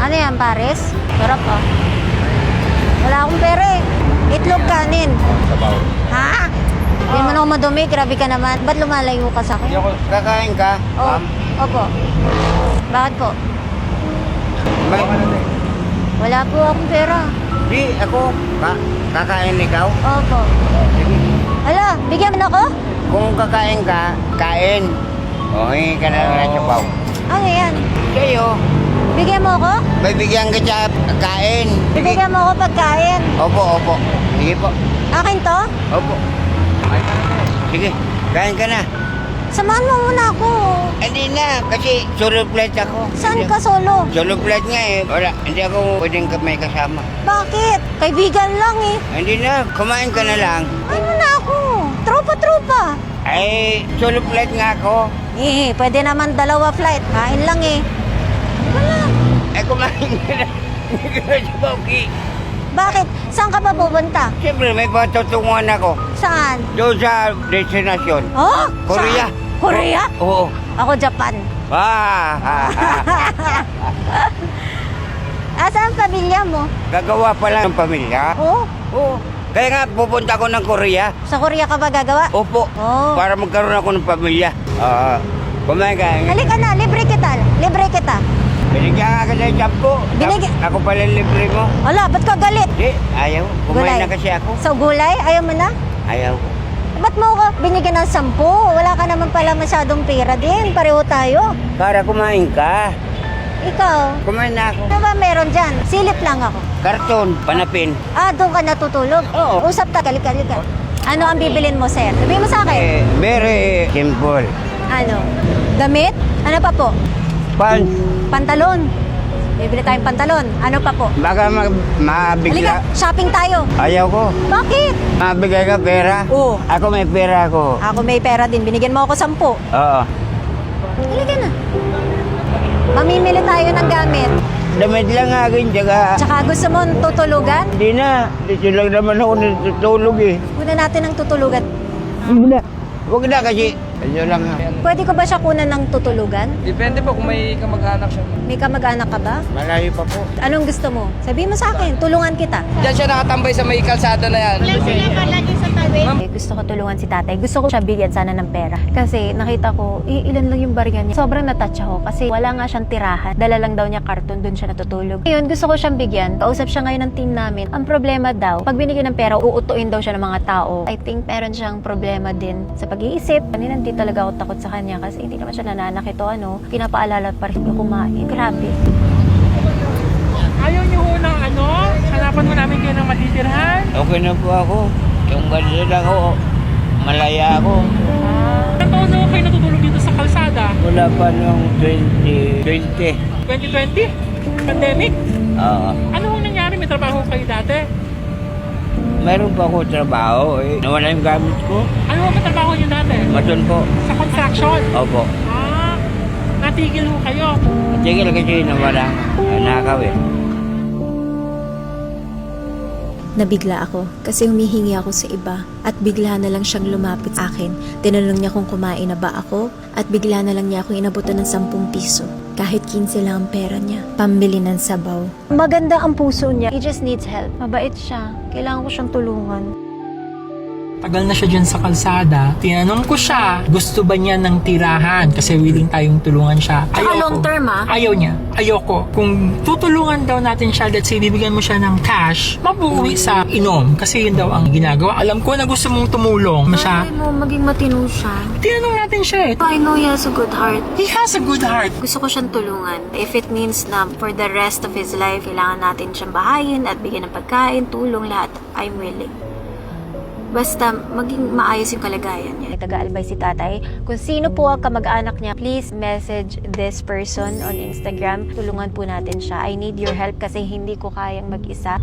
Ano yan, Paris? Sarap ah. Wala akong pera eh. Itlog kanin. Sabaw. Ha? Hindi mo na ako madumi, grabe ka naman. Ba't lumalayo ka sa akin? Kakain ka, Oh, ma'am? opo. Bakit po? May... Wala po akong pera. Di, ako. Kakain ikaw? Opo. Sige. Hala, bigyan mo na ako? Kung kakain ka, kain. O, hingi ka na lang ng sabaw. Ano yan? Sa'yo, Bigyan mo ako? may bigyan ka siya kain. Sige. Bigyan mo ako pagkain. Opo, opo. Sige po. Akin to? Opo. Sige, kain ka na. Samahan mo muna ako. Hindi na, kasi solo flight ako. Saan ka solo? Solo flight nga eh. Wala, hindi ako pwedeng may kasama. Bakit? Kaibigan lang eh. Hindi na, kumain ka na lang. Ay mo na ako. Tropa-tropa. Ay, solo flight nga ako. Eh, pwede naman dalawa flight. Kain lang eh. Wala. Ay, kumain ka na. Hindi ka na sa Bauki. Bakit? Saan ka pa pupunta? Siyempre, may patutunguhan ako. Saan? Doon sa destinasyon. Oh? Korea. Saan? Korea? Oo. Ako Japan. Saan ang pamilya mo? Gagawa pa lang ng pamilya. Oh? Oo. Kaya nga, pupunta ako ng Korea. Sa Korea ka ba gagawa? Opo. Oh. Para magkaroon ako ng pamilya. Kumain ka. Halika na, libre kita. Libre kita. Binigyan ka kasi ng sampo. Ako pala libre mo. Wala, ba't ka galit? Di, ayaw. Kumain Gulay. na kasi ako. Sa gulay? Ayaw mo na? Ayaw ko. Ba't mo ako binigyan ng 10? Wala ka naman pala masyadong pera din. Pareho tayo. Para kumain ka. Ikaw, Kumain na ako. ano ba meron dyan? Silip lang ako. Karton, panapin. Doon ka natutulog? Oo. Usap ta, kalika. Ano ang bibilin mo, sir? Sabihin mo sa akin. Very simple. Ano? Damit? Ano pa po? Pants. Pantalon. Bibili tayong pantalon. Ano pa po? Baka Halika, mabigla. shopping tayo. Ayaw ko. Bakit? Mabigay ka pera? Oo. Ako may pera ako. Ako may pera din. Binigyan mo ako 10. Oo. Halika na. Mamimili tayo ng gamit. Damit lang akin, tsaka... Tsaka gusto mo tutulugan? Hindi na. Dito lang naman ako natutulog eh. Una natin ng tutulugan. Hindi na. Huwag na kasi. Ito lang ha. Pwede ko ba siya kunan ng tutulugan? Depende po kung may kamag-anak siya. May kamag-anak ka ba? Malayo pa po. Anong gusto mo? Sabihin mo sa akin, tulungan kita. Diyan siya nakatambay sa may kalsada na yan. Gusto ko tulungan si tatay. Gusto ko siya bigyan sana ng pera. Kasi nakita ko, ilan lang yung barigan niya. Sobrang natouch ako kasi wala nga siyang tirahan. Dala lang daw niya karton, dun siya natutulog. Ngayon, gusto ko siyang bigyan. Kausap siya ngayon ng team namin. Ang problema daw, pag binigyan ng pera, uutuin daw siya ng mga tao. I think meron siyang problema din sa pag-iisip. Kanina hindi talaga ako takot sa kanya kasi hindi naman siya nananakit o ano. Pinapaalala pa rin yung kumain. Grabe. Ayaw niyo ho ng ano? Hanapan mo namin kayo ng matitirhan? Okay na po ako. Yung ganito lang ako. Malaya ako. Ilang taon na ho kayo natutulog dito sa kalsada? Wala pa nung 2020. 2020? Pandemic? Oo. Ano ho nangyari? May trabaho kayo dati? Meron pa ako trabaho eh. Nawala yung gamit ko. Ano ho ba trabaho niyo dati? Maton po. Sa construction? Opo. Natigil ho kayo. Tigil kasi nawala. Nakaw eh. Nabigla ako kasi humihingi ako sa iba at bigla na lang siyang lumapit sa akin. Tinanong niya kung kumain na ba ako at bigla na lang niya akong inabutan ng 10 piso. Kahit 15 lang ang pera niya. Pambili ng sabaw. Maganda ang puso niya. He just needs help. Mabait siya. Kailangan ko siyang tulungan. Tagal na siya dyan sa kalsada. Tinanong ko siya, gusto ba niya ng tirahan? Kasi willing tayong tulungan siya. long term Ayaw niya. Ayoko. Kung tutulungan daw natin siya, let's say, bibigyan mo siya ng cash, mabuwi sa inom. Kasi yun daw ang ginagawa. Alam ko na gusto mong tumulong. Siya, mo maging matino siya. tinanong natin siya eh. I know he has a good heart. He has a good heart. Gusto ko siyang tulungan. If it means na for the rest of his life, kailangan natin siyang bahayin at bigyan ng pagkain, tulong, lahat, I'm willing. Basta maging maayos yung kalagayan niya. Taga-albay si tatay. Kung sino po ang kamag-anak niya, please message this person on Instagram. Tulungan po natin siya. I need your help kasi hindi ko kayang mag-isa.